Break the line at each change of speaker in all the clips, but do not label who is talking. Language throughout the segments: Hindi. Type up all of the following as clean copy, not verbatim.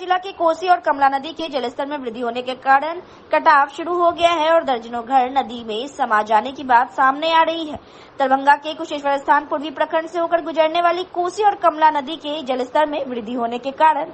जिला के कोसी और कमला नदी के जलस्तर में वृद्धि होने के कारण कटाव शुरू हो गया है और दर्जनों घर नदी में समा जाने की बात सामने आ रही है। दरभंगा के कुशेश्वर स्थान पूर्वी प्रखंड से होकर गुजरने वाली कोसी और कमला नदी के जलस्तर में वृद्धि होने के कारण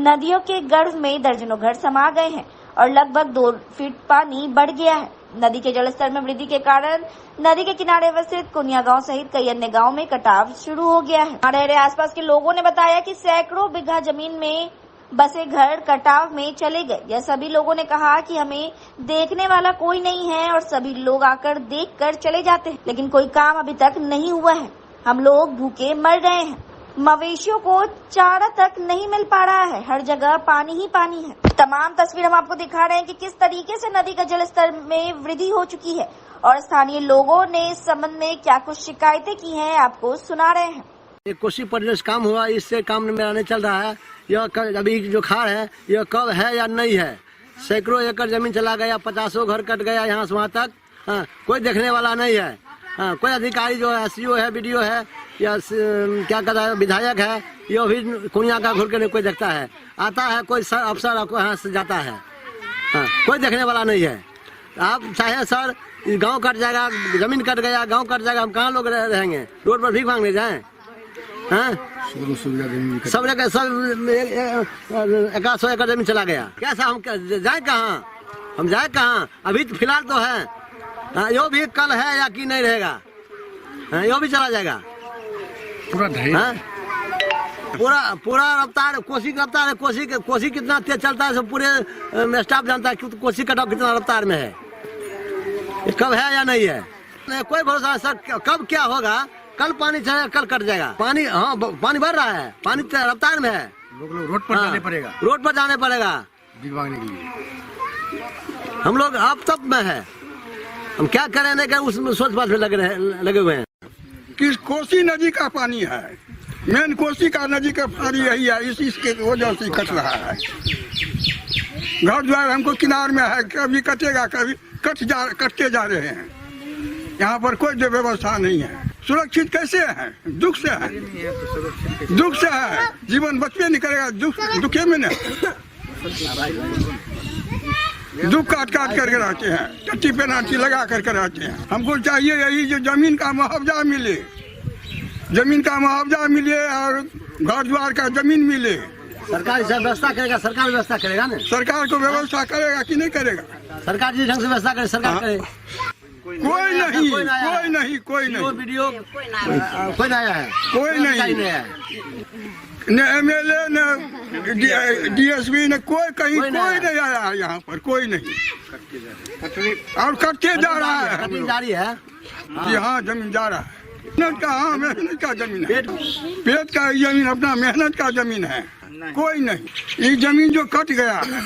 नदियों के गर्भ में दर्जनों घर समा गए हैं और लगभग 2 फीट पानी बढ़ गया है। नदी के जलस्तर में वृद्धि के कारण नदी के किनारे अवस्थित कुनिया गांव सहित कई अन्य गांव में कटाव शुरू हो गया है। हमारे आसपास के लोगों ने बताया कि सैकड़ों बीघा जमीन में बसे घर कटाव में चले गए। यह सभी लोगों ने कहा कि हमें देखने वाला कोई नहीं है और सभी लोग आकर देखकर चले जाते हैं, लेकिन कोई काम अभी तक नहीं हुआ है। हम लोग भूखे मर रहे हैं। मवेशियों को चारा तक नहीं मिल पा रहा है। हर जगह पानी ही पानी है। तमाम तस्वीर हम आपको दिखा रहे हैं कि किस तरीके से नदी का जलस्तर में वृद्धि हो चुकी है और स्थानीय लोगों ने इस संबंध में क्या कुछ शिकायतें की हैं, आपको सुना रहे हैं।
ये कोसी परियोजना काम हुआ, इससे काम मेरा नहीं चल रहा है। यह अभी जो खार है यह कब है या नहीं है। सैकड़ों एकड़ जमीन चला गया, 50 घर कट गया यहाँ से वहाँ तक। हाँ, कोई देखने वाला नहीं है। हाँ, कोई अधिकारी जो है SCO है, BDO है या क्या कहता है विधायक है, ये भी कुनिया का घूर के नहीं कोई देखता है। आता है कोई अफसर आपको यहाँ से जाता है। हाँ, कोई देखने वाला नहीं है। आप चाहे सर गांव कट जाएगा, जमीन कट गया, गांव कट जाएगा, हम कहाँ लोग रहेंगे? रोड पर भीख मांगने जाएं? हाँ, सब जगह सब 100 एकड़ जमीन चला गया। कैसा हम जाए कहाँ? हम जाए कहाँ? अभी तो फिलहाल तो है। हाँ, यो भी कल है या कि नहीं रहेगा? हाँ, यो भी चला जाएगा पूरा। हाँ? पूरा रफ्तार कोसी का रफ्तार है। कोसी कितना तेज चलता है सब पूरे स्टाफ जानता है कि कोसी कटाव कितना रफ्तार में है। कब है या नहीं है नहीं, कोई भरोसा नहीं सर। कब क्या होगा? कल पानी चलेगा, कल कट जाएगा पानी। हाँ, पानी बढ़ रहा है, पानी रफ्तार में है।
रोड पर जाने पड़ेगा,
रोड पर जाने पड़ेगा
मांगने के लिए।
हम लोग अब तब में है, हम क्या करें नहीं करें उसमें सोच बात में लगे हुए हैं।
कि कोसी नदी का पानी है, मेन कोसी का नदी का पानी यही है, इसी के वजह से कट रहा है। घर द्वार हमको किनार में है, कभी कटेगा कभी कटते जा रहे हैं। यहाँ पर कोई जो व्यवस्था नहीं है। सुरक्षित कैसे है? दुख से है, दुख से है। जीवन बचपे नहीं करेगा, दुखे में नहीं। दुख काट करके रहते हैं, टट्टी पे नाटी लगा करके रहते हैं। हमको चाहिए यही जो जमीन का मुआवजा मिले, जमीन का मुआवजा मिले और घर द्वार का जमीन मिले।
सरकार इसे व्यवस्था करेगा, सरकार व्यवस्था करेगा ना।
सरकार को व्यवस्था करेगा कि नहीं करेगा?
सरकार जिस ढंग से व्यवस्था करे सरकार करे।
कोई नहीं, कोई नहीं, कोई नहीं,
वीडियो कोई नहीं है,
कोई नहीं, न MLA न DSP न कोई कहीं कोई नहीं आया यहाँ पर, कोई नहीं। और कटते जा रहा है,
जारी है।
जी हाँ, जमीन जा रहा है। मेहनत का, हाँ मेहनत का जमीन है, पेट का जमीन अपना मेहनत का जमीन है। कोई नहीं, ये जमीन जो कट गया है,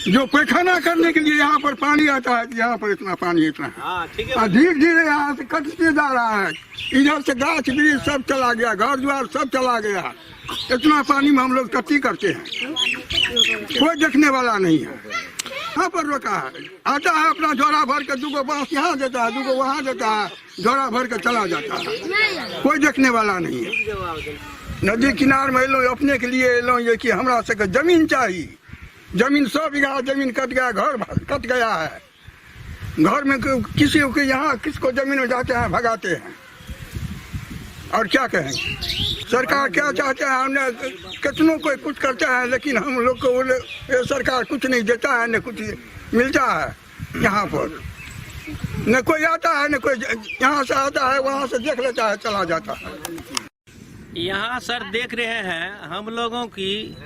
जो पैखाना करने के लिए यहाँ पर पानी आता है, यहाँ पर इतना पानी इतना है। धीरे धीरे यहाँ से कटते जा रहा है। इधर से गाछ वृक्ष सब चला गया, घर द्वार सब चला गया। इतना पानी में हम लोग टट्टी करते हैं, कोई देखने वाला नहीं है। यहाँ पर रोका है, आता है अपना झोरा भर के, 2 बांस यहाँ देता है, 2 वहाँ देता है, झोरा भर के चला जाता है। कोई देखने वाला नहीं है। नदी किनार में लो अपने के लिए लो, ये कि हमरा सबके जमीन चाहिए। जमीन 100 बीघा जमीन कट गया, घर कट गया है। घर में किसी को यहाँ किसको जमीन में जाते हैं, भगाते हैं। और क्या कहें? सरकार क्या चाहते हैं? हमने कितनों कोई कुछ करता है, लेकिन हम लोग को सरकार कुछ नहीं देता है, न कुछ मिलता है। यहाँ पर न कोई आता है, न कोई यहाँ से आता है, वहाँ से देख लेता है, चला जाता है।
यहाँ सर देख रहे हैं हम लोगों की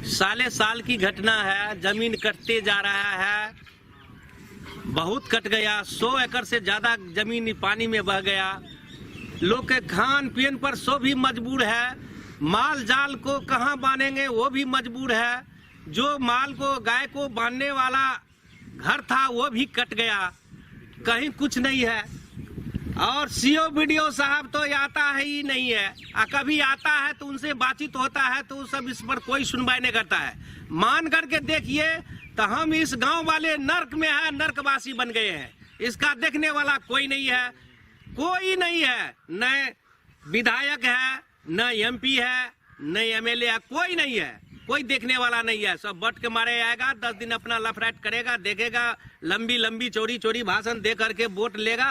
साल की घटना है। जमीन कटते जा रहा है, बहुत कट गया। 100 एकड़ से ज्यादा जमीन पानी में बह गया। लोग के खान पीन पर सो भी मजबूर है। माल जाल को कहाँ बांधेंगे वो भी मजबूर है। जो माल को गाय को बांधने वाला घर था वो भी कट गया, कहीं कुछ नहीं है। और CO BDO साहब तो आता है ही नहीं है। कभी आता है तो उनसे बातचीत होता है तो सब इस पर कोई सुनवाई नहीं करता है। मान करके देखिए तो हम इस गांव वाले नर्क में है, नर्कवासी बन गए हैं। इसका देखने वाला कोई नहीं है, कोई नहीं है। न विधायक है, न MP है, न MLA है, कोई नहीं है। कोई देखने वाला नहीं है। सब बट के मारे आएगा, 10 दिन अपना लफराइट करेगा, देखेगा, लंबी लंबी चौड़ी चौड़ी भाषण दे करके वोट लेगा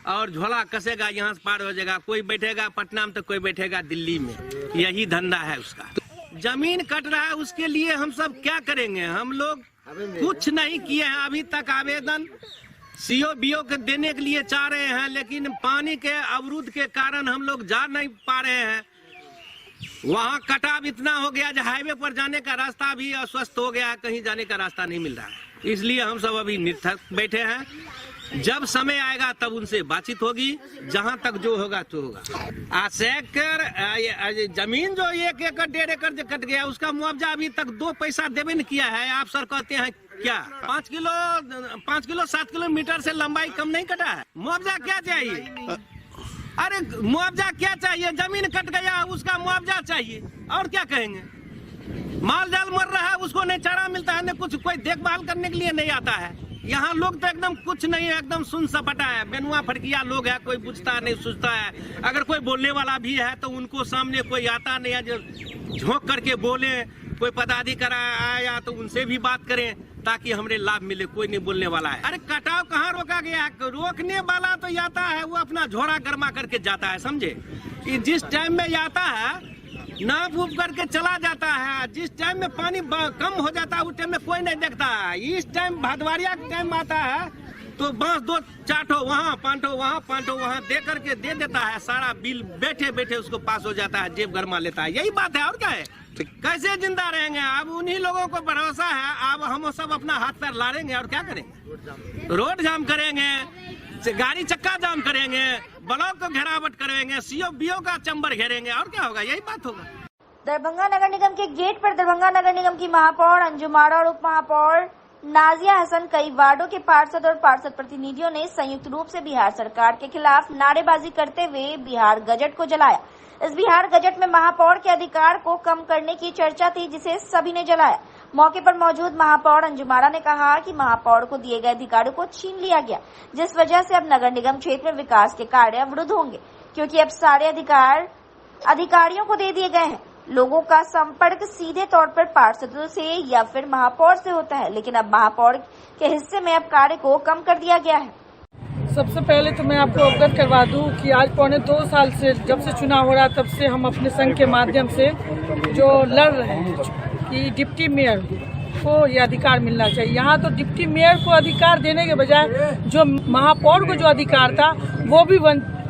और झोला कसेगा, यहाँ से पार हो जाएगा। कोई बैठेगा पटना में तो कोई बैठेगा दिल्ली में, यही धंधा है उसका। जमीन कट रहा है, उसके लिए हम सब क्या करेंगे? हम लोग कुछ नहीं किए हैं अभी तक। आवेदन सीओ बीओ के देने के लिए चाह रहे हैं, लेकिन पानी के अवरुद्ध के कारण हम लोग जा नहीं पा रहे हैं। वहाँ कटाव इतना हो गया जो हाईवे पर जाने का रास्ता भी अस्वस्थ हो गया है, कहीं जाने का रास्ता नहीं मिल रहा है। इसलिए हम सब अभी निरर्थक बैठे हैं। जब समय आएगा तब उनसे बातचीत होगी, जहां तक जो होगा तो होगा। जमीन जो 1 एकड़ 1.5 एकड़ जो कट गया, उसका मुआवजा अभी तक 2 पैसा देवे नहीं किया है। आप सर कहते हैं क्या 5 किलो 7 किलोमीटर से लंबाई कम नहीं कटा है? मुआवजा क्या चाहिए? अरे मुआवजा क्या चाहिए? जमीन कट गया उसका मुआवजा चाहिए, और क्या कहेंगे? माल जाल मर रहा है, उसको नहीं चारा मिलता है, न कुछ कोई देखभाल करने के लिए नहीं आता है। यहाँ लोग तो एकदम कुछ नहीं है, एकदम सुन सपाटा है, बेनुआ फटकिया लोग है, कोई पूछता नहीं सोचता है। अगर कोई बोलने वाला भी है तो उनको सामने कोई आता नहीं है जो झोंक करके बोले। कोई पदाधिकारी आया तो उनसे भी बात करें ताकि हमरे लाभ मिले, कोई नहीं बोलने वाला है। अरे कटाव कहाँ रोका गया? रोकने वाला तो आता है, वो अपना झोरा गर्मा करके जाता है, समझे? कि जिस टाइम में आता है नाप उप करके चला जाता है, जिस टाइम में पानी कम हो जाता है उस टाइम में कोई नहीं देखता है। इस टाइम भादवारिया का टाइम आता है तो बांस 2-4 ठो वहाँ 5 ठो वहाँ 5 ठो वहाँ दे करके दे देता है, सारा बिल बैठे बैठे उसको पास हो जाता है, जेब गरमा लेता है। यही बात है, और क्या है? कैसे जिंदा रहेंगे? अब उन्हीं लोगों को भरोसा है। अब हम सब अपना हाथ पैर लाड़ेंगे और क्या करेंगे? रोड जाम करेंगे, गाड़ी चक्का जाम करेंगे, ब्लॉक को घेरावट करेंगे, सीओ बीओ का चंबर घेरेंगे, और क्या होगा? यही बात होगा।
दरभंगा नगर निगम के गेट पर दरभंगा नगर निगम की महापौर अंजुम आरा और उप महापौर नाजिया हसन, कई वार्डों के पार्षद और पार्षद प्रतिनिधियों ने संयुक्त रूप से बिहार सरकार के खिलाफ नारेबाजी करते हुए बिहार गजट को जलाया। इस बिहार गजट में महापौर के अधिकार को कम करने की चर्चा थी, जिसे सभी ने जलाया। मौके पर मौजूद महापौर अंजुम आरा ने कहा कि महापौर को दिए गए अधिकारों को छीन लिया गया, जिस वजह से अब नगर निगम क्षेत्र में विकास के कार्य अवरुद्ध होंगे, क्योंकि अब सारे अधिकार अधिकारियों को दे दिए गए हैं। लोगों का संपर्क सीधे तौर पर पार्षदों से या फिर महापौर से होता है, लेकिन अब महापौर के हिस्से में अब कार्य को कम कर दिया गया है।
सबसे पहले तो मैं आपको अवगत करवा दूं कि आज 2.25 साल से जब से चुनाव हो रहा तब से हम अपने संघ के माध्यम से जो लड़ रहे हैं कि डिप्टी मेयर को ये अधिकार मिलना चाहिए। यहाँ तो डिप्टी मेयर को अधिकार देने के बजाय जो महापौर को जो अधिकार था वो भी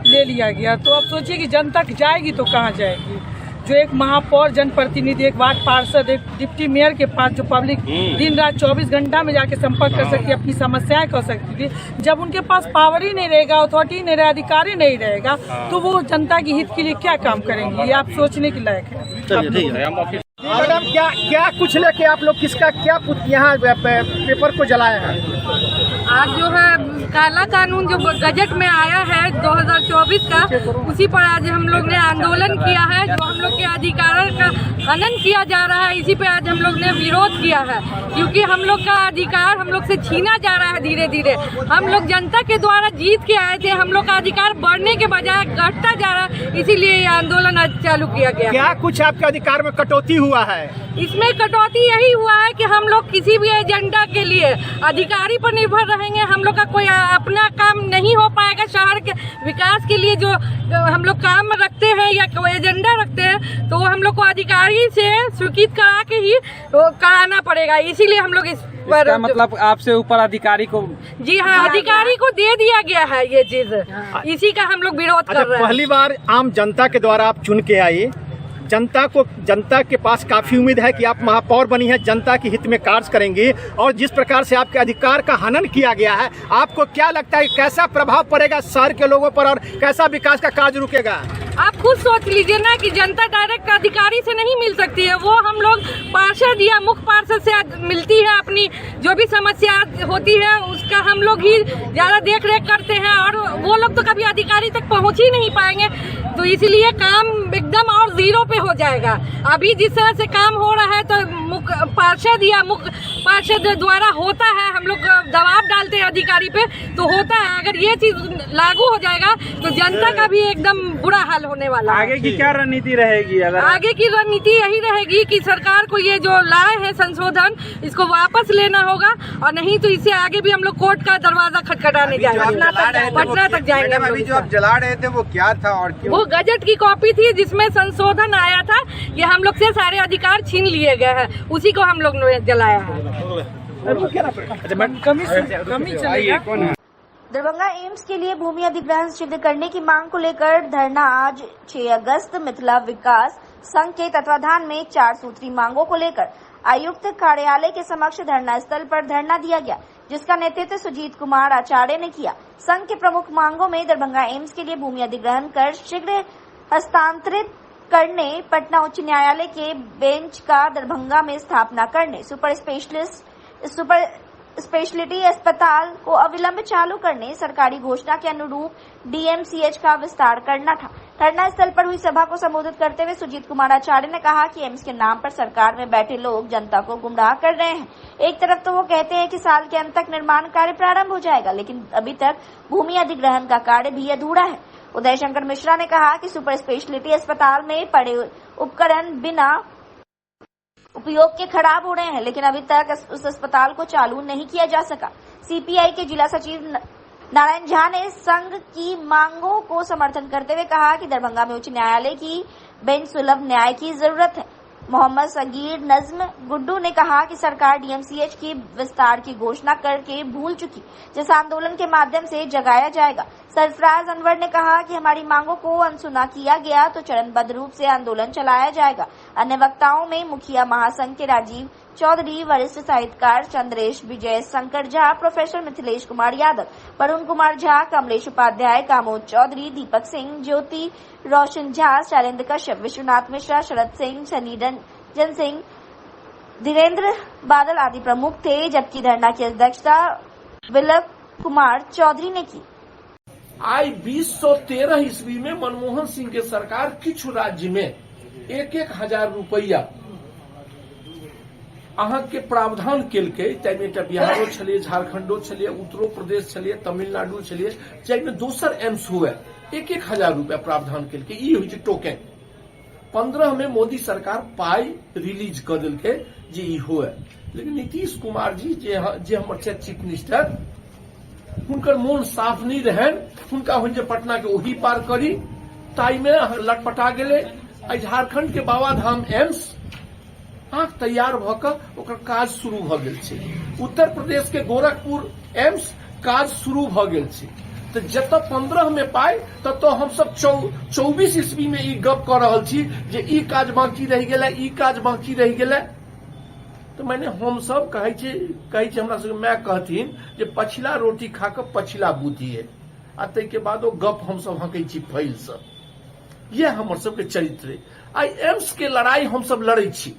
ले लिया गया। तो अब सोचिए कि जनता जाएगी तो कहाँ जाएगी? जो एक महापौर, जनप्रतिनिधि, एक वार्ड पार्षद, एक डिप्टी मेयर के पास जो पब्लिक दिन रात 24 घंटा में जाके संपर्क कर सकती है, अपनी समस्याएं कर सकती थी, जब उनके पास पावर ही नहीं रहेगा, अथॉरिटी नहीं रहेगा, अधिकार ही नहीं रहेगा, तो वो जनता के हित के लिए क्या काम करेंगे? ये आप सोचने के लायक है।
मैडम, क्या कुछ लेके आप लोग किसका क्या यहाँ पेपर को जलाया है?
आज जो है काला कानून जो गजट में आया है 2024 का, उसी पर आज हम लोग ने आंदोलन किया है। जो हम लोग के अधिकारों का हनन किया जा रहा है, इसी पे आज हम लोग ने विरोध किया है, क्योंकि हम लोग का अधिकार हम लोग से छीना जा रहा है धीरे धीरे। हम लोग जनता के द्वारा जीत के आए थे, हम लोग का अधिकार बढ़ने के बजाय घटता जा रहा है, इसीलिए ये आंदोलन आज चालू किया गया।
क्या कुछ आपके अधिकार में कटौती हुआ है?
इसमें कटौती यही हुआ है कि हम लोग किसी भी एजेंडा के लिए अधिकारी पर निर्भर रहेंगे। हम लोग का कोई अपना काम नहीं हो पाएगा। शहर के विकास के लिए जो हम लोग काम रखते हैं या कोई एजेंडा रखते हैं, तो वो हम लोग को अधिकारी से स्वीकृत करा के ही कराना पड़ेगा। इसीलिए हम लोग इस पर
मतलब आपसे ऊपर अधिकारी को, जी
हाँ, अधिकारी को दे दिया गया है ये चीज। इसी का हम लोग विरोध कर रहे हैं।
पहली बार आम जनता के द्वारा आप चुन के आई, जनता के पास काफी उम्मीद है कि आप महापौर बनी है, जनता के हित में कार्य करेंगी, और जिस प्रकार से आपके अधिकार का हनन किया गया है, आपको क्या लगता है कैसा प्रभाव पड़ेगा शहर के लोगों पर और कैसा विकास का कार्य रुकेगा?
आप खुद सोच लीजिए ना कि जनता डायरेक्ट अधिकारी से नहीं मिल सकती है, वो हम लोग पार्षद या मुख्य पार्षद से मिलती है। अपनी जो भी समस्या होती है उसका हम लोग ही ज्यादा देख रेख करते हैं, और वो लोग तो कभी अधिकारी तक पहुंच ही नहीं पाएंगे। तो इसलिए काम एकदम और जीरो पे हो जाएगा। अभी जिस तरह से काम हो रहा है तो मुख्य पार्षद या मुख्य पार्षद द्वारा होता है, हम लोग दबाव डालते हैं अधिकारी पे तो होता है। अगर ये चीज लागू हो जाएगा तो जनता का भी एकदम बुरा हाल होने वाला है।
आगे की क्या रणनीति रहेगी? अगर
आगे की रणनीति यही रहेगी कि सरकार को ये जो लाए हैं संशोधन, इसको वापस लेना होगा, और नहीं तो इससे आगे भी हम लोग कोर्ट का दरवाजा खटखटाने जाएंगे, पटना तक जाएंगे।
अभी जो आप जला रहे थे वो क्या था और क्यों?
वो गजट की कॉपी थी जिसमें संशोधन आया था, ये हम लोग से सारे अधिकार छीन लिए गए हैं, उसी को हम लोग ने जलाया है।
कमी चलेगा।
दरभंगा एम्स के लिए भूमि अधिग्रहण सिद्ध करने की मांग को लेकर धरना आज 6 अगस्त मिथिला विकास संघ के तत्वाधान में 4 सूत्री मांगों को लेकर आयुक्त कार्यालय के समक्ष धरना स्थल पर धरना दिया गया, जिसका नेतृत्व सुजीत कुमार आचार्य ने किया। संघ के प्रमुख मांगों में दरभंगा एम्स के लिए भूमि अधिग्रहण कर शीघ्र हस्तांतरित करने, पटना उच्च न्यायालय के बेंच का दरभंगा में स्थापना करने, सुपर स्पेशलिटी अस्पताल को अविलंब चालू करने, सरकारी घोषणा के अनुरूप डीएमसीएच का विस्तार करना था। धरना स्थल पर हुई सभा को संबोधित करते हुए सुजीत कुमार आचार्य ने कहा कि एम्स के नाम पर सरकार में बैठे लोग जनता को गुमराह कर रहे हैं। एक तरफ तो वो कहते हैं कि साल के अंत तक निर्माण कार्य प्रारंभ हो जाएगा, लेकिन अभी तक भूमि अधिग्रहण का कार्य भी अधूरा है। उदय शंकर मिश्रा ने कहा कि सुपर स्पेशलिटी अस्पताल में पड़े उपकरण बिना उपयोग के खराब हो रहे हैं, लेकिन अभी तक उस अस्पताल को चालू नहीं किया जा सका। सीपीआई के जिला सचिव नारायण झा ने संघ की मांगों को समर्थन करते हुए कहा कि दरभंगा में उच्च न्यायालय की बेंच सुलभ न्याय की जरूरत है। मोहम्मद सगीर नज्म गुड्डू ने कहा कि सरकार डीएमसीएच की विस्तार की घोषणा करके भूल चुकी, जिस आंदोलन के माध्यम से जगाया जाएगा। सरफराज अनवर ने कहा कि हमारी मांगों को अनसुना किया गया तो चरणबद्ध रूप से आंदोलन चलाया जाएगा। अन्य वक्ताओं में मुखिया महासंघ के राजीव चौधरी, वरिष्ठ साहित्यकार चंद्रेश विजय शंकर झा, प्रोफेसर मिथिलेश कुमार यादव, वरुण कुमार झा, कमलेश उपाध्याय, कामोद चौधरी, दीपक सिंह, ज्योति रोशन झा, शैलेंद्र कश्यप, विश्वनाथ मिश्रा, शरद सिंह, सनी रंजन सिंह, धीरेन्द्र बादल आदि प्रमुख थे, जबकि धरना की अध्यक्षता विलक कुमार चौधरी ने की।
आई 2013 ईस्वी में मनमोहन सिंह के सरकार किछु राज्य में 1,000 रुपया अहाँ के प्रावधान केलकै, ताहिमे एकटा बिहारो छलिए, झारखंडो छलिए, उत्तरो प्रदेश छलिए, तमिलनाडु छलिए, जाहिमे दोसर एम्स हुए 1,000 रुपया प्रावधान केलकै। ई होइ छै टोकन। 15 में मोदी सरकार पाई रिलीज कर देलकै जे ई हुए, लेकिन नीतीश कुमार जी जे हमर छै चीफ मिनिस्टर, हुनकर मोन साफ नहीं रहन। हुनका होइ जे पटना के ओही पार करी, ताई में लटपटा गेले। झारखंड के बाबाधाम एम्स आंख तैयार भ क ओकर काज शुरू भ गेल छै। उत्तर प्रदेश के गोरखपुर एम्स काज शुरू भ गेल छै। तो जत 15 में पाई तत हम सब 24 ईस्वी में ई गप कर रहल छी जे ई काज बाकी रह गेलै, ई काज बाकी रह गेलै। तो मैंने हम सब कहे हमरा सबके माय कहथिन जे पछिला रोटी खा के पछिला बूतिए, आ तै के बाद ओ गप हम सब हकै छी फैल से। ये हमर सबके चरित्र है। आई एम्स के लड़ाई हम सब लड़ै छी,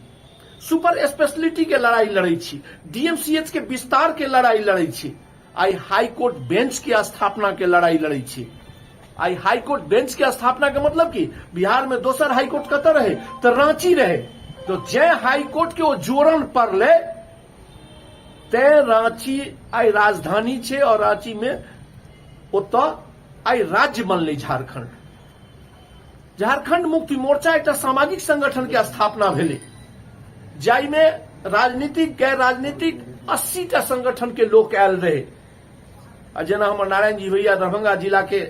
सुपर स्पेशलिटी के लड़ाई लड़ै छी, डीएमसीएच के विस्तार के लड़ाई लड़ै छी, आई हाई कोर्ट बेंच की स्थापना के लड़ाई लड़ै छी। आई हाई कोर्ट बेंच के स्थापना के मतलब की बिहार में दोसर हाई कोर्ट कतऽ रहे तो रांची रहे। तो जय हाई कोर्ट के वो जोड़न पड़ले तय रांची आई राजधानी छे, और रांची में ओत आई राज्य बनले झारखंड। झारखंड मुक्ति मोर्चा एक सामाजिक संगठन के स्थापना भेले, जाई में राजनीतिक गैर राजनीतिक 80टा संगठन के लोग आयल रहे। जेना हमर नारायण जी भैया दरभंगा जिला के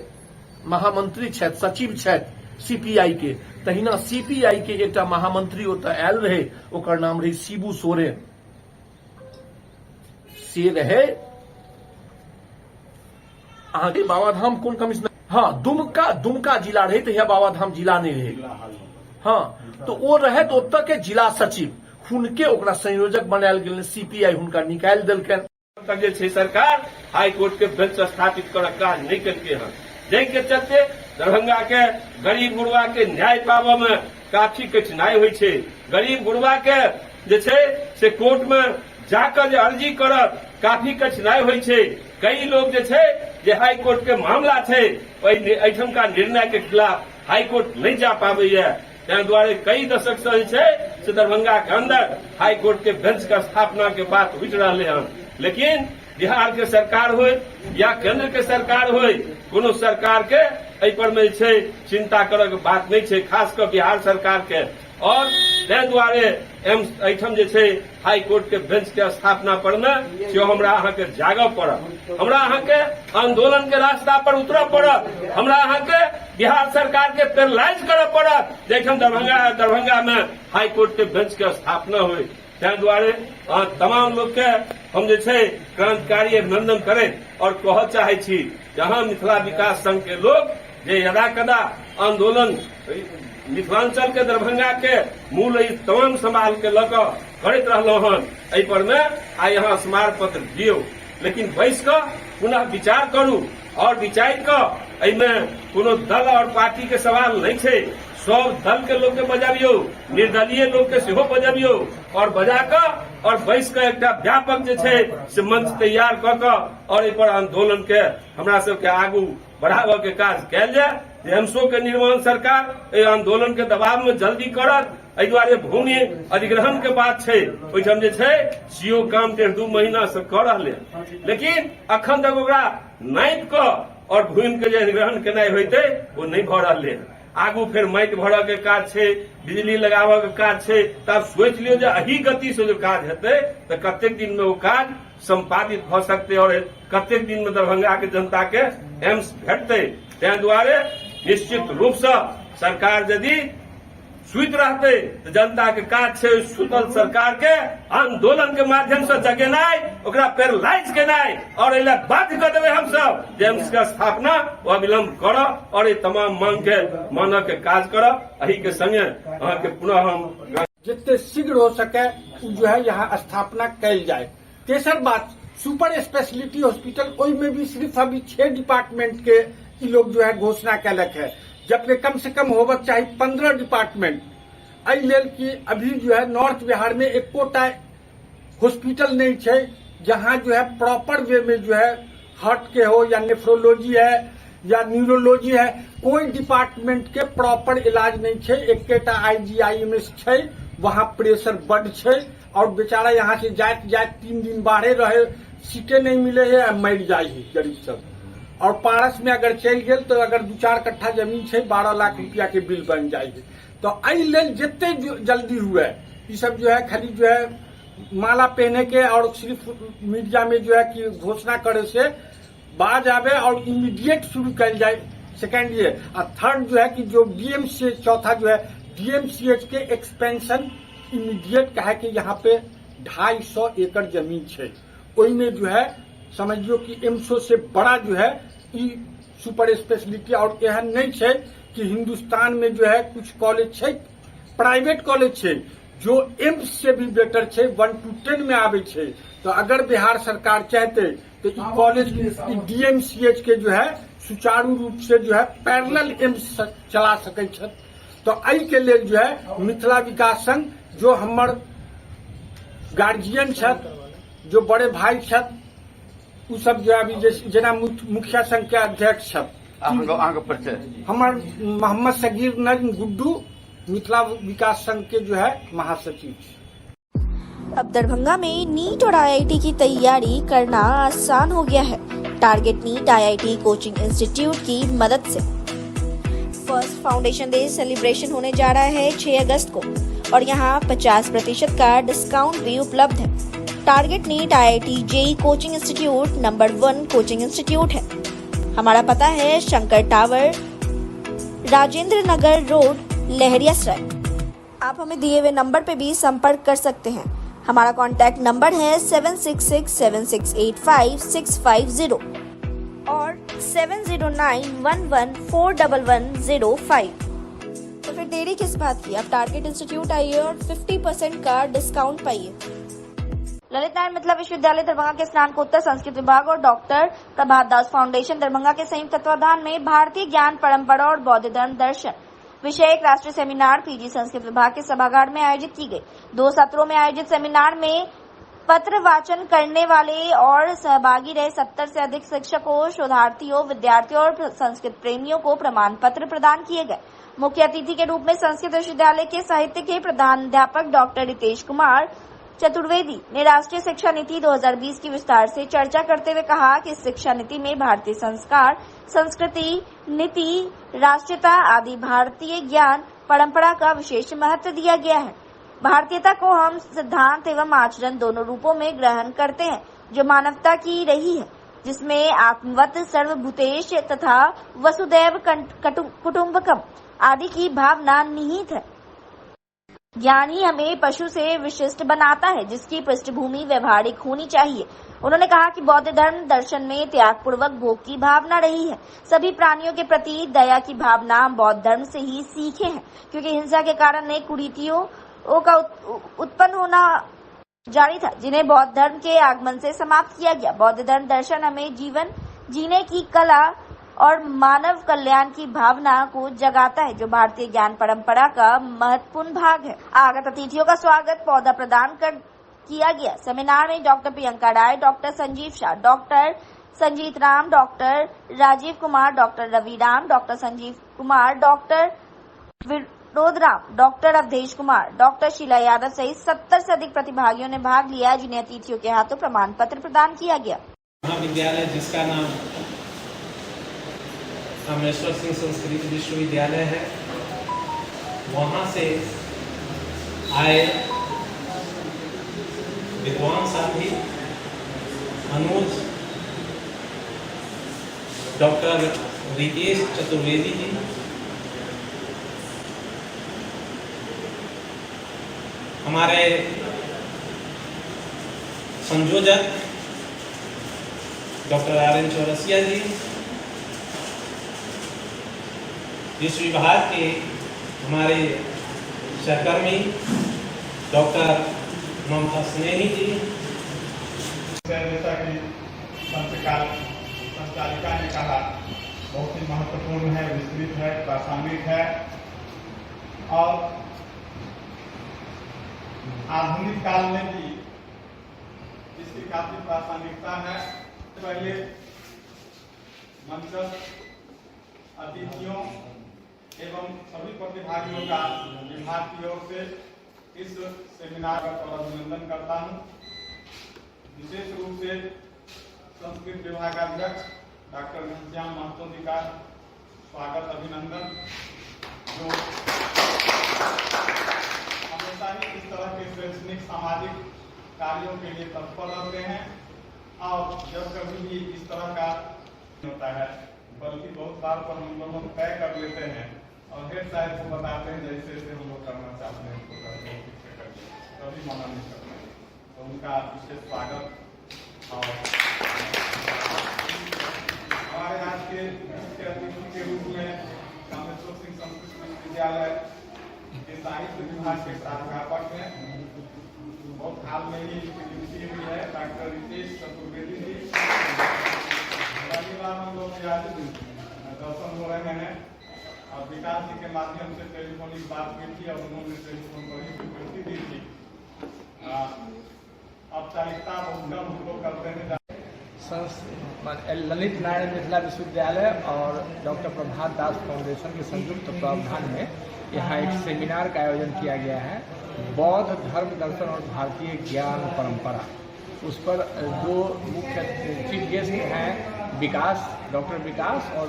महामंत्री छथि, सचिव छथि सीपीआई के, तहिना सीपीआई के एक महामंत्री ओतऽ आयल रहे, ओकर नाम रहे शिबू सोरेन। से रहे अहाँ के बाबाधाम कोन कमिश्नर, हाँ दुमका जिला रहे, तो बाबाधाम जिला नहीं रहे। हाँ तो वो रहे तो ओतऽ के जिला सचिव, हुनके ओकरा संयोजक बनायल गेल, सीपीआई हुनका निकाल देलकन। सरकार हाई कोर्ट के बेंच स्थापित कर काज नहीं करके हैं, जाहि चलते दरभंगा के गरीब गुरबा के न्याय पाबे में काफी कठिनाई होइ छै। गरीब गुरबा के जे छै से कोर्ट में जाकर जे अर्जी करब काफी कठिनाई होइ छै। कई लोग जे छै जे हाई कोर्ट के मामला छै एहिठाम का निर्णय के खिलाफ हाई कोर्ट नहीं जा पाबैया। ताहि दुआरे कई दशक से जे छै से दरभंगा के अंदर हाई कोर्ट के बेंच का स्थापना के बात उठि रहले हन। लेकिन बिहार के सरकार हो या केंद्र के सरकार हो, कोनो सरकार के एहि पर में छै चिंता करय के बात नहीं छै, खास कर बिहार सरकार के। और ताहि दुआरे एहिठाम जे छै हाई कोर्ट के बेंच के स्थापना पर में से हमरा अहाँ के जागऽ पड़त, हमरा अहाँ के आंदोलन के रास्ता पर उतरऽ पड़त, हमरा अहाँ के बिहार सरकार के पैरालाइज करऽ पड़त, जैठाम दरभंगा में हाई कोर्ट के बेंच के स्थापना हुई। ताहि दुआरे तमाम लोग के हम जे छै क्रांतिकारी अभिनंदन करें और कहऽ चाहे छी जहां मिथिला विकास संघ के लोग जे यदा कदा आंदोलन मिथिलांचल के दरभंगा के मूल तमाम समाज के लऽ करैत रहलहुं हन, एहि पर में आइ यहाँ स्मारक पत्र दियौ, लेकिन बैस कऽ पुनः विचार करू और विचार कऽ एहिमे कोनो दल और पार्टी के सवाल नहीं छै, सब दल के लोग के बजाबियो, निर्दलीय लोग के सेहो बजाबियो और बजा कऽ और बैस कऽ एकटा व्यापक जे छै से मंच तैयार कऽ कऽ और एहि पर आंदोलन के हमरा सबके आगू बढ़ाबऽ के काज कयल जाय। एम्सो के निर्माण सरकार आंदोलन के दबाव में जल्दी करत, एहि दुआरे भूमि अधिग्रहण के बात छै, ओहिठाम जे छै सीओ काम 1.5-2 महीना से कऽ रहलै, लेकिन अखन तक ओकरा नापि कऽ और भूमि के जे अधिग्रहण केनाइ होइतै ओ नहीं भऽ रहलै। आगू फिर माटि भरऽ के काज छै, बिजली लगाबऽ के काज छै, तब सोचि लियौ जे एही गति से जो काज हेतै तऽ कतेक दिन में वो काज संपादित भऽ सकतै और कतेक दिन में दरभंगा के जनता के एम्स भेटतै। ताहि दुआरे निश्चित रूप से सरकार यदि सुत रहते तो जनता के काज छै सुतल सरकार के आंदोलन के माध्यम से जगेनाइ, ओकरा पैरालाइज केनाइ और एहि लेल बाध्य कर देबै हम सब जे एम्स के स्थापना अविलंब करऽ और तमाम मांग के मानऽ के काज करऽ। एही के संगे अहाँ के पुनः हम
जितने शीघ्र हो सके जो है यहाँ स्थापना कैल जाए। तेसर बात, सुपर स्पेशलिटी हॉस्पिटल ओहि में भी सिर्फ अभी 6 डिपार्टमेंट के ई लोग जो है घोषणा कैलक है, जबकि कम से कम होबक चाहिए 15 डिपार्टमेंट। एहि लेल कि अभी जो है नॉर्थ बिहार में एकोटा हॉस्पिटल नहीं है जहां जो है प्रॉपर वे में जो है हार्ट के हो या नेफ्रोलॉजी है या न्यूरोलॉजी है, कोई डिपार्टमेंट के प्रॉपर इलाज नहीं है। एकेटा IGIMS है, वहां प्रेशर बड है और बेचारा यहाँ से जात 3 दिन बाहरे रहे, सीटें नहीं मिले है, मर जाए गरीब सब। और पारस में अगर चल गए तो अगर 2-4 कट्ठा जमीन है 12 लाख रुपया के बिल बन जाएगी। तो एहि लेल जितने जल्दी हुए ये सब जो है खाली जो है माला पहने के और सिर्फ मीडिया में जो है कि घोषणा करे से बाज आवे और इमीडिएट शुरू कर जाए। सेकेंड ये और थर्ड जो है कि जो DMCH, चौथा जो है DMCH के एक्सपेंशन इमीडिएट कहा कि यहाँ पे 250 एकड़ जमीन है, वही में जो है समझियो कि एम्सो से बड़ा जो है ई सुपर स्पेशलिटी और एहन नहीं है कि हिंदुस्तान में जो है कुछ कॉलेज है, प्राइवेट कॉलेज है जो एम्स से भी बेटर है, 1 to 10 में आवे है। तो अगर बिहार सरकार चाहते तो ई कॉलेज DMCH के जो है सुचारू रूप से जो है पैरेलल एम्स चला सके। तो एहि के लेल जो है मिथिला विकास संघ जो हमर गार्जियन छथि, जो बड़े भाई छथि, उ सब जो अभी जेना मुखिया संघ के अध्यक्ष छथि, हमर मोहम्मद सगीर नजम गुड्डू मिथिला विकास संघ के जो है महासचिव।
अब दरभंगा में नीट और IIT की तैयारी करना आसान हो गया है। Target NEET IIT coaching institute की मदद से फर्स्ट फाउंडेशन डे सेलिब्रेशन होने जा रहा है 6 अगस्त को और यहाँ 50% का डिस्काउंट भी उपलब्ध है। Target NEET IIT JEE coaching institute number 1 coaching institute है। हमारा पता है शंकर टावर, राजेंद्र नगर रोड, लहरियासराय। आप हमें दिए हुए नंबर पे भी संपर्क कर सकते हैं। हमारा कॉन्टैक्ट नंबर है 7667685650 और 7091141105। तो फिर देरी किस बात की, आप टारगेट इंस्टीट्यूट आइए और 50% का डिस्काउंट पाइए। ललित नारायण मिथिला विश्वविद्यालय दरभंगा के स्नातकोत्तर संस्कृत विभाग और डॉक्टर प्रभात दास फाउंडेशन दरभंगा के संयुक्त तत्वाधान में भारतीय ज्ञान परंपरा और बौद्ध धर्म दर्शन विषय एक राष्ट्रीय सेमिनार PG संस्कृत विभाग के सभागार में आयोजित की गई। 2 सत्रों में आयोजित सेमिनार में पत्र वाचन करने वाले और सहभागी रहे 70 से अधिक शिक्षकों, शोधार्थियों, विद्यार्थियों और संस्कृत प्रेमियों को प्रमाण पत्र प्रदान किए गए। मुख्य अतिथि के रूप में संस्कृत विश्वविद्यालय के साहित्य के प्रधानाध्यापक डॉक्टर रितेश कुमार, चतुर्वेदी ने राष्ट्रीय शिक्षा नीति 2020 की विस्तार से चर्चा करते हुए कहा कि इस शिक्षा नीति में भारतीय संस्कार, संस्कृति, नीति, राष्ट्रीयता आदि भारतीय ज्ञान परंपरा का विशेष महत्व दिया गया है। भारतीयता को हम सिद्धांत एवं आचरण दोनों रूपों में ग्रहण करते हैं, जो मानवता की रही है, जिसमें आत्मवत सर्वभूतेश तथा वसुदैव कुटुंबकम आदि की भावना निहित है। ज्ञान ही हमें पशु से विशिष्ट बनाता है, जिसकी पृष्ठभूमि व्यवहारिक होनी चाहिए। उन्होंने कहा कि बौद्ध धर्म दर्शन में त्यागपूर्वक भोग की भावना रही है। सभी प्राणियों के प्रति दया की भावना बौद्ध धर्म से ही सीखे हैं, क्योंकि हिंसा के कारण अनेक कुरीतियों का उत्पन्न होना जारी था, जिन्हें बौद्ध धर्म के आगमन से समाप्त किया गया। बौद्ध धर्म दर्शन हमें जीवन जीने की कला और मानव कल्याण की भावना को जगाता है, जो भारतीय ज्ञान परंपरा का महत्वपूर्ण भाग है। आगत अतिथियों का स्वागत पौधा प्रदान कर किया गया। सेमिनार में doctor Priyanka Rai, doctor Sanjeev Shah, doctor Sanjit Ram, doctor Rajeev Kumar, doctor Ravi Ram, doctor Sanjeev Kumar, doctor Vinod Ram, doctor Awadhesh Kumar, doctor Sheela Yadav सहित 70 से अधिक प्रतिभागियों ने भाग लिया, जिन्हें अतिथियों के हाथों प्रमाण पत्र प्रदान किया गया।
महाविद्यालय जिसका नाम रामेश्वर सिंह संस्कृत विश्वविद्यालय है, वहां से आए विद्वान साथी अनुज डॉक्टर रितेश चतुर्वेदी जी, हमारे संयोजक डॉक्टर आर.एन. चौरसिया जी, जिस विभाग के हमारे सहकर्मी डॉक्टर ममता स्नेही जी,
जैसा कि संचालिका ने कहा, बहुत ही महत्वपूर्ण है, विस्तृत है, प्रासंगिक है और आधुनिक काल में भी इसकी काफी प्रासंगिकता है। पहले मंचस्थ अतिथियों एवं सभी प्रतिभागियों का विभाग की ओर से इस सेमिनार का अभिनंदन करता हूं। विशेष रूप से संस्कृत विभागाध्यक्ष डॉक्टर घनश्याम महतो जी का स्वागत अभिनंदन, जो हमेशा ही इस तरह के शैक्षणिक सामाजिक कार्यों के लिए तत्पर रहते हैं और जब कभी भी इस तरह का होता है, बल्कि बहुत बार पर हम लोग तय कर लेते हैं और हेड साहब को बताते हैं जैसे जैसे हम लोग करना चाहते हैं उसको करते हैं, ठीक से करते हैं, कभी मना नहीं करते हैं। तो उनका विशेष स्वागत। और हमारे आज के मुख्य अतिथि के रूप में रामेश्वर सिंह संस्कृत विश्वविद्यालय के साहित्य विभाग के प्राध्यापक हैं, बहुत हाल में ही नियुक्ति हुई है, डॉक्टर रितेश चतुर्वेदी जी। हम लोग दर्शन हो रहे हैं और विकास जी के माध्यम से टेलीफोनिक बात हुई थी और उन्होंने टेलीफोन पर ही स्वीकृति दी थी। औपचारिकता हम लोग करते हैं।
ललित नारायण मिथिला विश्वविद्यालय और डॉक्टर प्रभात दास फाउंडेशन के संयुक्त तत्वावधान में यहाँ एक सेमिनार का आयोजन किया गया है, बौद्ध धर्म दर्शन और भारतीय ज्ञान परंपरा। उस पर दो मुख्य चीफ गेस्ट हैं, डॉक्टर विकास और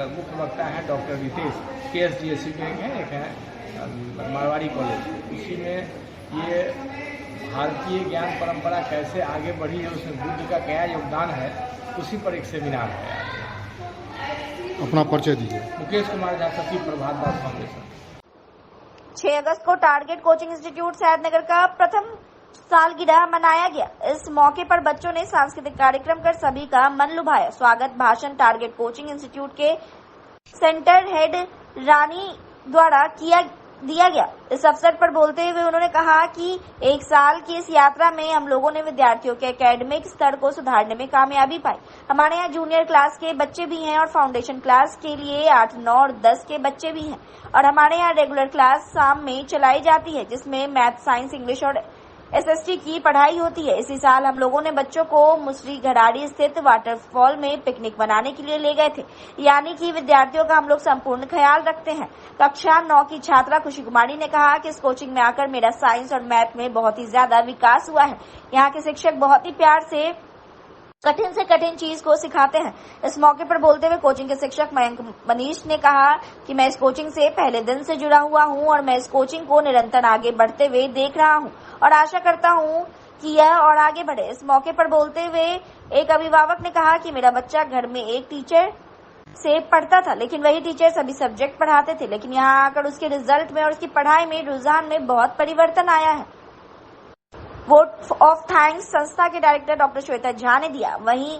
मुख्य वक्ता हैं डॉक्टर रितेश, KSGSC के एक हैं मारवाड़ी कॉलेज। उसी में ये भारतीय ज्ञान परंपरा कैसे आगे बढ़ी है, उसमें बुद्ध का क्या योगदान है, उसी पर एक सेमिनार है।
अपना परिचय दीजिए।
मुकेश कुमार झा, सचिव प्रभात दास फाउंडेशन।
6 अगस्त को टारगेट कोचिंग इंस्टीट्यूट सैदनगर का प्रथम सालगिरह मनाया गया। इस मौके पर बच्चों ने सांस्कृतिक कार्यक्रम कर सभी का मन लुभाया। स्वागत भाषण टारगेट कोचिंग इंस्टीट्यूट के सेंटर हेड रानी द्वारा दिया गया। इस अवसर पर बोलते हुए उन्होंने कहा कि 1 साल की इस यात्रा में हम लोगों ने विद्यार्थियों के एकेडमिक स्तर को सुधारने में कामयाबी पाई। हमारे यहाँ जूनियर क्लास के बच्चे भी हैं और फाउंडेशन क्लास के लिए 8, 9 और 10 के बच्चे भी हैं और हमारे यहाँ रेगुलर क्लास शाम में चलाई जाती है, जिसमें मैथ, साइंस, इंग्लिश और SST की पढ़ाई होती है। इसी साल हम लोगों ने बच्चों को मुसरी घराड़ी स्थित वाटरफॉल में पिकनिक मनाने के लिए ले गए थे। यानी कि विद्यार्थियों का हम लोग संपूर्ण ख्याल रखते हैं। कक्षा 9 की छात्रा खुशी कुमारी ने कहा कि इस कोचिंग में आकर मेरा साइंस और मैथ में बहुत ही ज्यादा विकास हुआ है। यहाँ के शिक्षक बहुत ही प्यार से कठिन चीज को सिखाते हैं। इस मौके पर बोलते हुए कोचिंग के शिक्षक मयंक मनीष ने कहा कि मैं इस कोचिंग से पहले दिन से जुड़ा हुआ हूं और मैं इस कोचिंग को निरंतर आगे बढ़ते हुए देख रहा हूं और आशा करता हूं कि यह और आगे बढ़े। इस मौके पर बोलते हुए एक अभिभावक ने कहा कि मेरा बच्चा घर में एक टीचर से पढ़ता था, लेकिन वही टीचर सभी सब्जेक्ट पढ़ाते थे, लेकिन यहाँ आकर उसके रिजल्ट में और उसकी पढ़ाई में रुझान में बहुत परिवर्तन आया है। वोट ऑफ थैंक्स संस्था के डायरेक्टर डॉक्टर श्वेता झा ने दिया। वहीं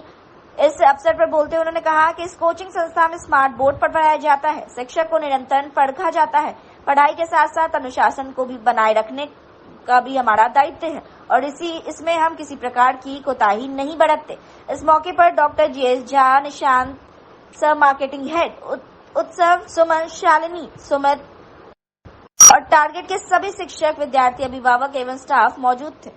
इस अवसर पर बोलते हुए उन्होंने कहा कि इस कोचिंग संस्था में स्मार्ट बोर्ड पर पढ़ाया जाता है, शिक्षक को निरंतर परखा जाता है, पढ़ाई के साथ साथ अनुशासन को भी बनाए रखने का भी हमारा दायित्व है और इसमें हम किसी प्रकार की कोताही नहीं बरतते। इस मौके पर डॉक्टर GS झा, निशांत सह मार्केटिंग हेड, उत्सव, सुमन, शालिनी, सुमित और टारगेट के सभी शिक्षक, विद्यार्थी, अभिभावक एवं स्टाफ मौजूद थे।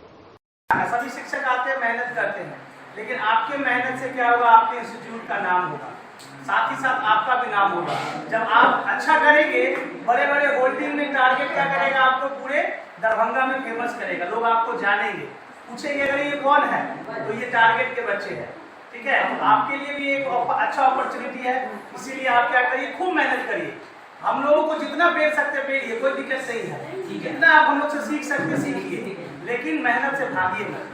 सभी शिक्षक आते हैं, मेहनत करते हैं, लेकिन आपके मेहनत से क्या होगा, आपके इंस्टीट्यूट का नाम होगा, साथ ही साथ आपका भी नाम होगा। जब आप अच्छा करेंगे, बड़े बड़े होल्डिंग में टारगेट क्या करेगा, आपको पूरे दरभंगा में फेमस करेगा, लोग आपको जानेंगे, पूछेंगे अगर ये कौन है तो ये टारगेट के बच्चे हैं। ठीक है, तो आपके लिए भी एक अच्छा अपॉर्चुनिटी है, इसीलिए आप क्या करिए, खूब मेहनत करिए। हम लोगों को जितना पेड़ सकते पेड़िए, कोई दिक्कत नहीं है, जितना आप हम लोग से सीख सकते सीखिए, लेकिन मेहनत से भागिए मत।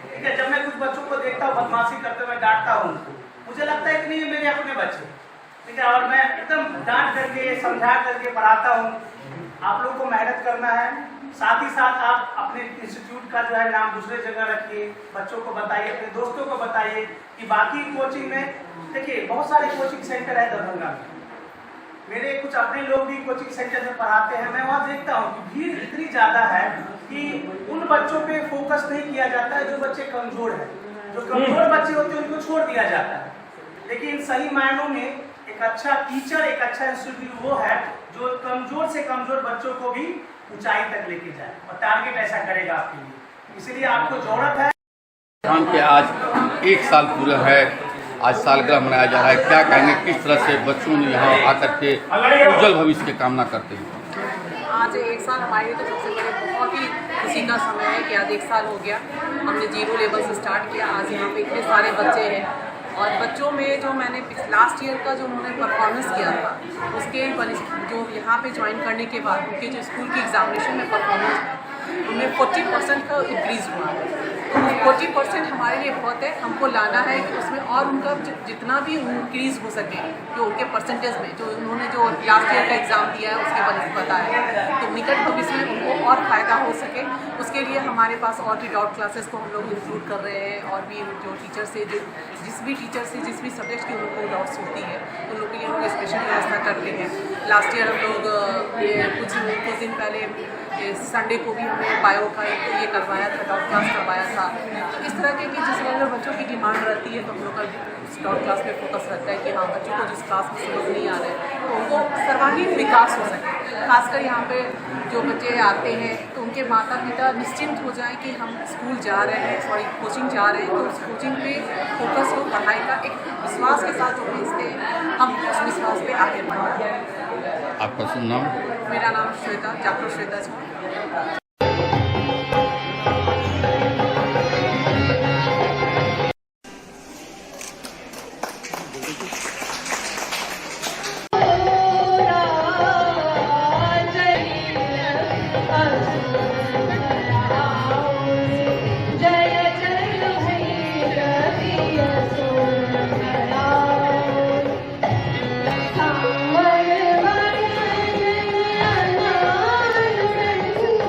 ठीक है, जब मैं कुछ बच्चों को देखता हूँ बदमाशी करते, मैं डांटता हूँ उनको, मुझे लगता है कि नहीं ये मेरे अपने बच्चे, ठीक है, और मैं एकदम डांट करके समझा करके पढ़ाता हूँ। आप लोगों को मेहनत करना है, साथ ही साथ आप अपने इंस्टीट्यूट का जो है नाम दूसरे जगह रखिए, बच्चों को बताइए, अपने दोस्तों को बताइए कि बाकी कोचिंग में, देखिए बहुत सारे कोचिंग सेंटर है दरभंगा में, मेरे कुछ अपने लोग भी कोचिंग सेंटर में पढ़ाते हैं, मैं वहाँ देखता हूँ कि भीड़ इतनी ज्यादा है कि उन बच्चों पे फोकस नहीं किया जाता है जो बच्चे कमजोर हैं। जो कमजोर बच्चे होते हैं उनको छोड़ दिया जाता है, लेकिन सही मायनों में एक अच्छा टीचर, एक अच्छा इंस्टीट्यूट वो है जो कमजोर से कमजोर बच्चों को भी ऊंचाई तक लेके जाए और टारगेट ऐसा करेगा आपके लिए, इसीलिए आपको जरूरत है।
हम के आज 1 साल पूरा है, आज सालगिरह मनाया जा रहा है, क्या कहेंगे, किस तरह से बच्चों ने यहाँ आकर के उज्जवल भविष्य की कामना करते हैं।
आज 1 साल हमारे लिए तो सबसे बड़े बहुत ही खुशी का समय है कि आज 1 साल हो गया, हमने 0 लेवल से स्टार्ट किया। आज यहाँ पे इतने सारे बच्चे हैं और बच्चों में जो मैंने लास्ट ईयर का जो उन्होंने परफॉर्मेंस किया था, उसके जो यहाँ पे ज्वाइन करने के बाद उनके जो स्कूल की एग्जामिनेशन में परफॉर्मेंस है उनमें 40% का इंक्रीज़ हुआ है। तो 40% हमारे लिए बहुत है, हमको लाना है कि उसमें और उनका जितना भी इंक्रीज़ हो सके, जो उनके परसेंटेज में जो उन्होंने जो लास्ट ईयर का एग्ज़ाम दिया है उसके बाद बताया, तो निकट भविष्य में उनको और फ़ायदा हो सके, उसके लिए हमारे पास और भी डाउट क्लासेस को हम लोग इंक्लूड कर रहे हैं और भी जो टीचर से जिस भी सब्जेक्ट की उनको डाउट्स होती है तो लोग ये लोग स्पेशल व्यवस्था करते हैं। लास्ट ईयर हम लोग ये कुछ दिन पहले संडे को भी हमने बायो का ये करवाया था, डाउट क्लास करवाया था। तो इस तरह के जिस तरह बच्चों की डिमांड रहती है तो हम लोग का डाउट क्लास में फोकस रहता है कि हाँ बच्चों को जिस क्लास में समझ नहीं आ रहा है तो उनको सर्वांगीण विकास हो सके। खासकर यहाँ पे जो बच्चे आते हैं तो उनके माता पिता निश्चिंत हो जाएं कि हम स्कूल जा रहे हैं, कोचिंग जा रहे हैं, तो उस कोचिंग पे फोकस हो, पढ़ाई का एक विश्वास के साथ जो भेजते हैं, हम उस विश्वास पे आगे बढ़ें।
आपका शुभ नाम?
मेरा नाम श्वेता, डॉक्टर श्वेता झा।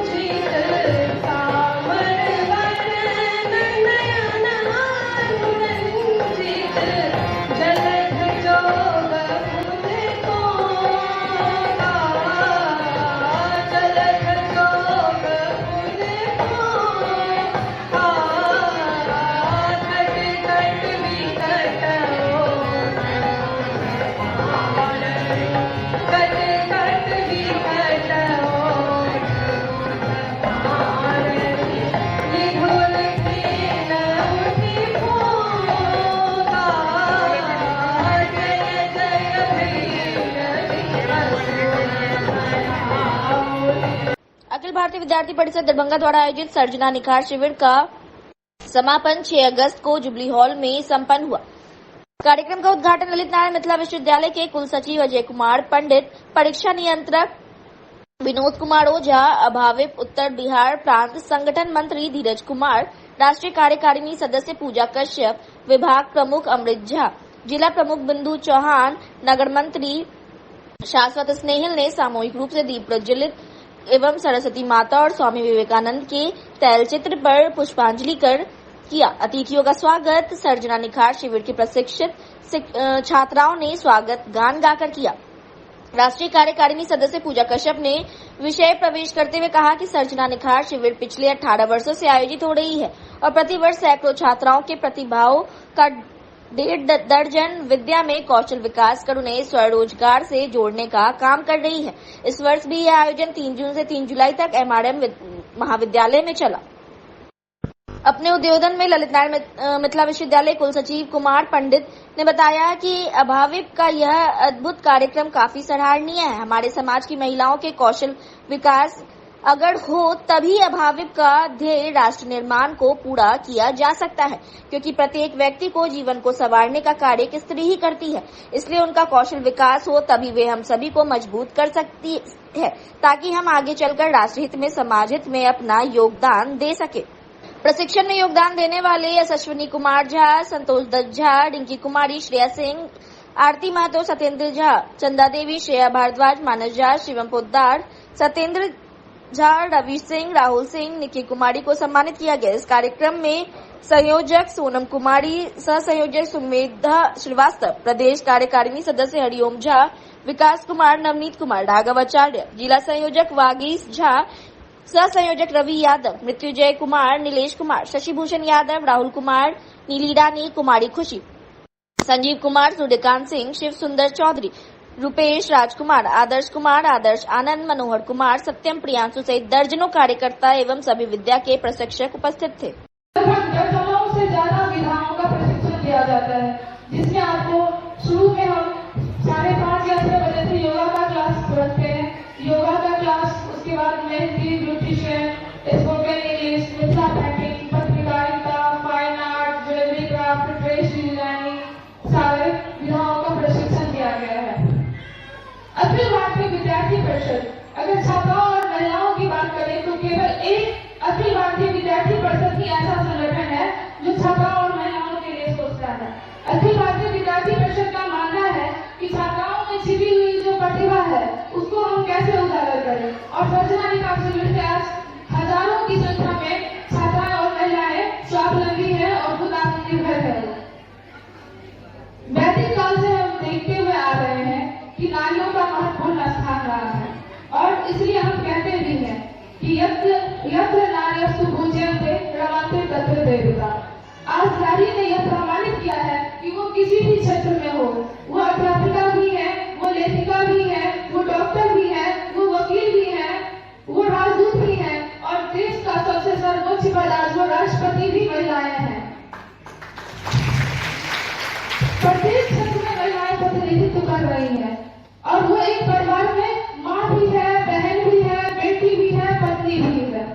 जी
भारतीय विद्यार्थी परिषद दरभंगा द्वारा आयोजित सर्जना निखार शिविर का समापन 6 अगस्त को जुबली हॉल में संपन्न हुआ। कार्यक्रम का उद्घाटन ललित नारायण मिथिला विश्वविद्यालय के कुल सचिव अजय कुमार पंडित, परीक्षा नियंत्रक विनोद कुमार ओझा, अभाविप उत्तर बिहार प्रांत संगठन मंत्री धीरज कुमार, राष्ट्रीय कार्यकारिणी सदस्य पूजा कश्यप, विभाग प्रमुख अमृत झा, जिला प्रमुख बिंदु चौहान, नगर मंत्री शाश्वत स्नेहिल ने सामूहिक रूप से दीप प्रज्वलित एवं सरस्वती माता और स्वामी विवेकानंद के तैलचित्र पर पुष्पांजलि कर किया। अतिथियों का स्वागत सर्जना निखार शिविर के प्रशिक्षित छात्राओं ने स्वागत गान गाकर किया। राष्ट्रीय कार्यकारिणी सदस्य पूजा कश्यप ने विषय प्रवेश करते हुए कहा कि सर्जना निखार शिविर पिछले 18 वर्षों से आयोजित हो रही है और प्रतिवर्ष सैकड़ों छात्राओं के प्रतिभाओं का 1.5 दर्जन विद्या में कौशल विकास कर उन्हें स्वरोजगार से जोड़ने का काम कर रही है। इस वर्ष भी यह आयोजन 3 जून से 3 जुलाई तक MRM महाविद्यालय में चला। अपने उद्बोधन में ललित नारायण मिथिला विश्वविद्यालय कुल सचिव कुमार पंडित ने बताया कि अभाविप का यह अद्भुत कार्यक्रम काफी सराहनीय है। हमारे समाज की महिलाओं के कौशल विकास अगर हो तभी अभाविप का ध्येय राष्ट्र निर्माण को पूरा किया जा सकता है, क्योंकि प्रत्येक व्यक्ति को जीवन को संवारने का कार्य एक स्त्री ही करती है। इसलिए उनका कौशल विकास हो तभी वे हम सभी को मजबूत कर सकती है, ताकि हम आगे चलकर राष्ट्रहित में समाज हित में अपना योगदान दे सके। प्रशिक्षण में योगदान देने वाले यशस्विनी कुमार झा, संतोष दत्त झा, रिंकी कुमारी, श्रेया सिंह, आरती महतो, सत्येंद्र झा, चंदा देवी, श्रेया भारद्वाज, मानस झा, शिवम पोद्दार, सत्येंद्र झा, रवि सिंह, राहुल सिंह, निकी कुमारी को सम्मानित किया गया। इस कार्यक्रम में संयोजक सोनम कुमारी, सह संयोजक सुमेधा श्रीवास्तव, प्रदेश कार्यकारिणी सदस्य हरिओम झा, विकास कुमार, नवनीत कुमार, राघवाचार्य, जिला संयोजक वागीश झा, सह संयोजक रवि यादव, मृत्युंजय कुमार, नीलेश कुमार, शशिभूषण यादव, राहुल कुमार, नीली रानी, कुमारी खुशी, संजीव कुमार, सूर्यकांत सिंह, शिव सुंदर चौधरी, रुपेश राजकुमार, आदर्श आनंद, मनोहर कुमार, सत्यम, प्रियांशु सहित दर्जनों कार्यकर्ता एवं सभी विद्या के प्रशिक्षक उपस्थित थे।
दर्जनों से ज्यादा विधाओं का प्रशिक्षण दिया जाता है, जिसमें आपको शुरू में हम 5:30 या 6 बजे से योगा का क्लास रखते हैं। योगा का क्लास, उसके बाद mehndi, beautician, spoken English, Mithila painting, पत्रकारिता, fine art, jewellery craft, dress designing, सारे विधाओं का प्रशिक्षण दिया गया है। अखिल भारतीय विद्यार्थी परिषद, अगर छात्राओं और महिलाओं की बात करें तो केवल एक अखिल भारतीय विद्यार्थी परिषद ही ऐसा संगठन है जो छात्राओं और महिलाओं के लिए सोचता है। अखिल भारतीय विद्यार्थी परिषद का मानना है कि छात्राओं में छिपी हुई जो प्रतिभा है उसको हम कैसे उजागर करें, और सर्जना निखार शिविर से आज हजारों की संख्या में छात्राएं और महिलाएं स्वावलंबी है और खुद आत्मनिर्भर है। वैदिक काल से हम देखते हुए आ रहे हैं कि नारियों का महत्वपूर्ण स्थान रहा है, और इसलिए हम कहते भी हैं कि यत्र नार्यस्तु पूज्यन्ते रमन्ते तत्र देवता। आज नारी ने यह प्रमाणित किया है कि वो किसी भी क्षेत्र में हो, वो अध्यापिका भी है, वो लेखिका भी है, वो डॉक्टर भी है, वो वकील भी है, वो राजदूत भी है, और देश का सबसे सर्वोच्च पद आज वो राष्ट्रपति भी महिलाएं हैं। प्रत्येक क्षेत्र में महिलाएं प्रतिनिधित्व कर रही हैं, और वो एक परिवार में माँ भी है, बहन भी है, बेटी भी है, पत्नी भी है।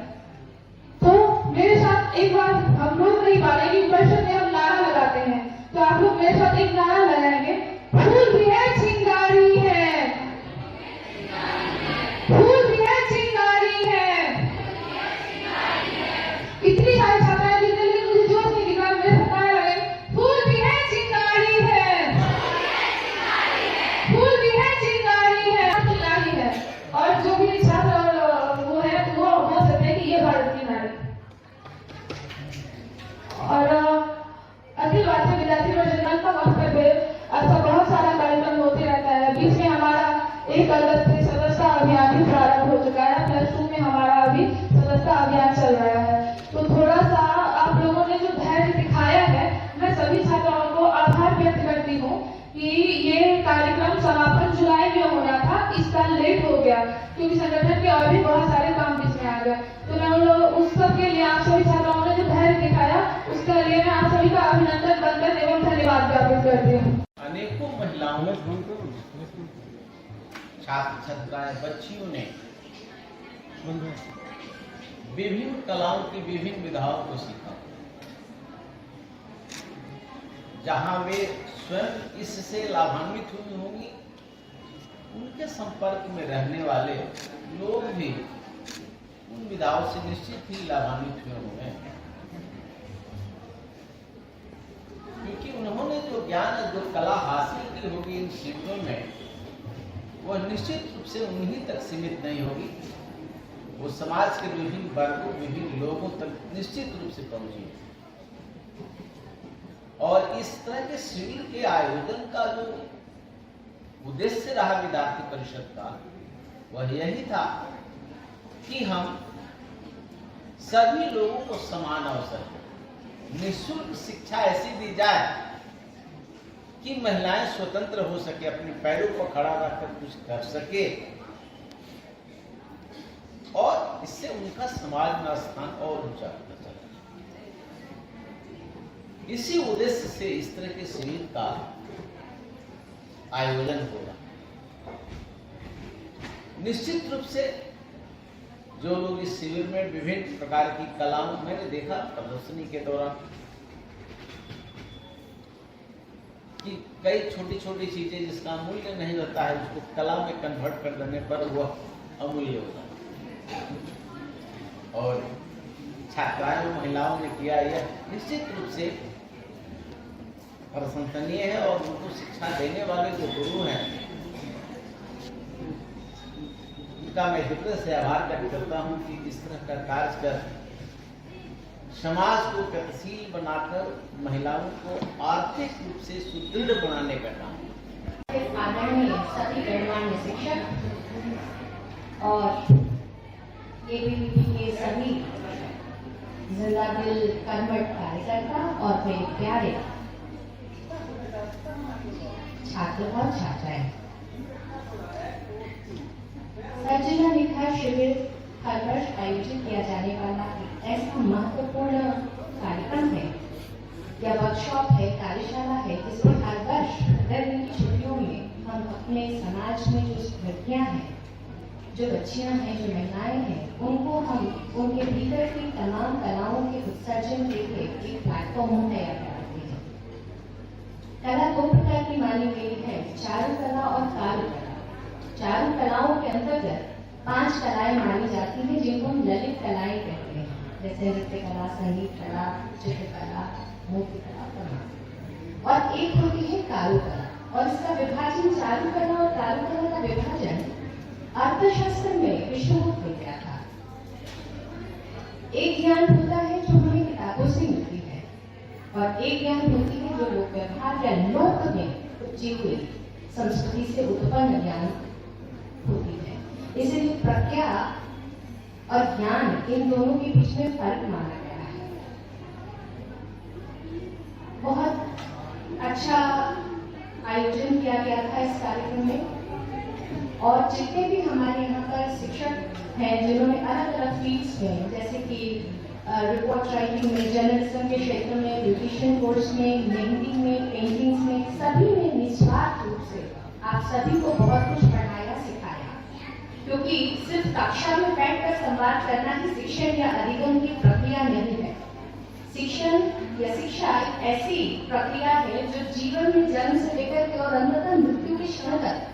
तो मेरे साथ एक बार हम लोग नहीं पा रहे, परिषद में हम नारा लगाते हैं, तो आप लोग मेरे साथ एक नारा लगाएंगे, फूल भी है चिंगारी है, फूल भी है चिंगारी है। इतनी सारी छात्राएं लिखने लगी, मुझे जोश नहीं दिखा, मेरे साथ नारा लगे, फूल भी है चिंगारी है, फूल भी है चिंगारी है, चिंगारी है। और जो भी छात्र वो है तो वो बोल सकते हैं कि ये भारत की नारी। और अखिल भारतीय विद्यार्थी परिषद का मकसद है, ऐसा बहुत सारा कार्यक्रम होते रहता है। बीच में हमारा 1 अगस्त से सदस्यता अभियान भी प्रारंभ हो चुका है, +2 में हमारा अभी सदस्यता अभियान चल रहा है। तो थोड़ा सा आप लोगों ने जो धैर्य दिखाया है, मैं सभी छात्राओं को आभार व्यक्त करती हूँ कि ये कार्यक्रम समापन जुलाई में होना था, इस साल लेट हो गया क्योंकि संगठन के और भी बहुत सारे काम बीच में आ गए। तो मैं उस सब के लिए आप सभी छात्राओं ने जो धैर्य दिखाया उसके लिए मैं आप सभी का अभिनंदन, वंदन एवं धन्यवाद ज्ञापित करती हूँ।
अनेकों महिलाओं, छात्र छात्राएं, बच्चियों ने विभिन्न कलाओं की विभिन्न विधाओं को सीखा। जहां वे स्वयं इससे लाभान्वित हुई होंगी, उनके संपर्क में रहने वाले लोग भी उन विधाओं से निश्चित ही लाभान्वित हुए होंगे, क्योंकि उन्होंने जो ज्ञान, जो कला हासिल की होगी इन शिविरों में, वह निश्चित रूप से उन्हीं तक सीमित नहीं होगी, वो समाज के विभिन्न वर्गों, विभिन्न लोगों तक निश्चित रूप से पहुंची। और इस तरह के शिविर के आयोजन का जो उद्देश्य रहा विद्यार्थी परिषद का, वह यही था कि हम सभी लोगों को समान अवसर, निःशुल्क शिक्षा ऐसी दी जाए कि महिलाएं स्वतंत्र हो सके, अपने पैरों पर खड़ा रखकर कुछ कर सके, और इससे उनका समाज में स्थान और ऊंचा होता चला। इसी उद्देश्य से इस तरह के शिविर का आयोजन होगा। निश्चित रूप से जो लोग इस शिविर में विभिन्न प्रकार की कलाओं, मैंने देखा प्रदर्शनी के दौरान कि कई छोटी छोटी चीजें जिसका मूल्य नहीं होता है, उसको कला में कन्वर्ट कर देने पर वह अमूल्य होता है। और छात्राओं, महिलाओं ने किया, यह निश्चित रूप से प्रशंसनीय है। और उनको शिक्षा देने वाले जो गुरु हैं, उनका मैं हृदय से आभार व्यक्त करता हूं कि इस तरह का कार्य कर समाज को गतिशील बनाकर महिलाओं को आर्थिक रूप से सुदृढ़ बनाने का काम।
आदरणीय सभी गणमान्य शिक्षक और एबीवीपी के सभी जिला दिल कर्मठ कार्यकर्ता और मेरे प्यारे छात्र और छात्राएं, सर्जिला निखार शिविर हर वर्ष आयोजित किया जाने वाला एक ऐसा महत्वपूर्ण कार्यक्रम है या वर्कशॉप है, कार्यशाला है, जिसमें हर वर्ष गर्मी की छुट्टियों में हम अपने समाज में जो लड़कियां हैं, जो बच्चियां हैं, जो महिलाएं हैं, उनको हम उनके भीतर की तमाम कलाओं के उत्सर्जन के लिए एक प्लेटफॉर्म तैयार करते हैं। कला दो प्रकार की मानी गई है, चारु कला और कारू कला। चारु कलाओं के अंतर्गत 5 कलाएं मानी जाती हैं, जिनको हम ललित कलाएं कहते हैं, जैसे नृत्य कला, संगीत कला, चित्रकला, मूर्ति कला, और एक होती है कारू कला। और इसका विभाजन, चारु कला और कारू कला का विभाजन अर्थशास्त्र में विष्णुगुप्त ने किया था। एक ज्ञान होता है जो हमें किताबों से मिलती है, और एक ज्ञान होती है जो लोक व्यवहार या लोक में उपजी हुई संस्कृति से उत्पन्न ज्ञान होती है। इसलिए प्रज्ञा और ज्ञान, इन दोनों के बीच में फर्क माना गया है। बहुत अच्छा आयोजन किया गया था इस कार्यक्रम में, और जितने भी हमारे यहाँ पर शिक्षक हैं जिन्होंने अलग अलग फील्ड्स में, जैसे कि रिपोर्ट राइटिंग में, जर्नलिज्म के क्षेत्र में, ब्यूटिशियन कोर्स में, मेहंदी में, पेंटिंग्स में, सभी ने निस्वार्थ रूप से आप सभी को बहुत कुछ पढ़ाया, सिखाया। क्योंकि सिर्फ कक्षा में बैठकर संवाद करना ही शिक्षण या अधिगम की प्रक्रिया नहीं है। शिक्षण या शिक्षा एक ऐसी प्रक्रिया है जो जीवन में जन्म से लेकर के और अंततः मृत्यु के क्षण तक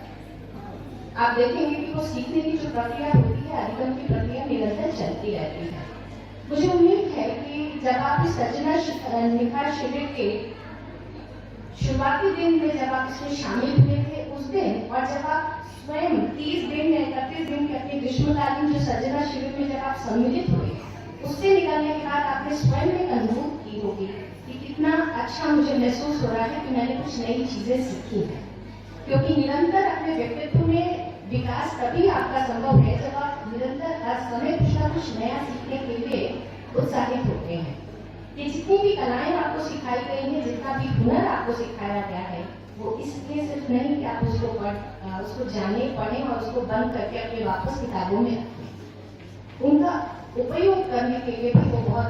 आप देखेंगे कि वो सीखने की जो प्रक्रिया होती है, अधिगम की प्रक्रिया निरंतर चलती रहती है। मुझे उम्मीद है कि जब आप इस सर्जिला निखार शिविर के शुरुआती दिन में जब आप इसमें शामिल हुए थे उस दिन, और जब आप स्वयं 30 दिन या 31 दिन के अपने ग्रीष्मकालीन जो सर्जिला शिविर में जब आप सम्मिलित हुए, उससे निकलने के बाद आपने स्वयं एक अनुभव की होगी कि कितना अच्छा मुझे महसूस हो रहा है कि मैंने कुछ नई चीजें सीखी हैं। क्योंकि निरंतर अपने व्यक्तित्व में विकास तभी आपका संभव है जब आप निरंतर हर समय कुछ न कुछ नया सीखने के लिए उत्साहित होते हैं। ये जितनी भी कलाएं आपको सिखाई गई हैं, जितना भी हुनर आपको सिखाया गया है, वो इसलिए सिर्फ नहीं कि आप उसको जाने, पढ़ें और उसको बंद करके अपने वापस किताबों में रखें। उनका उपयोग करने के लिए भी वो बहुत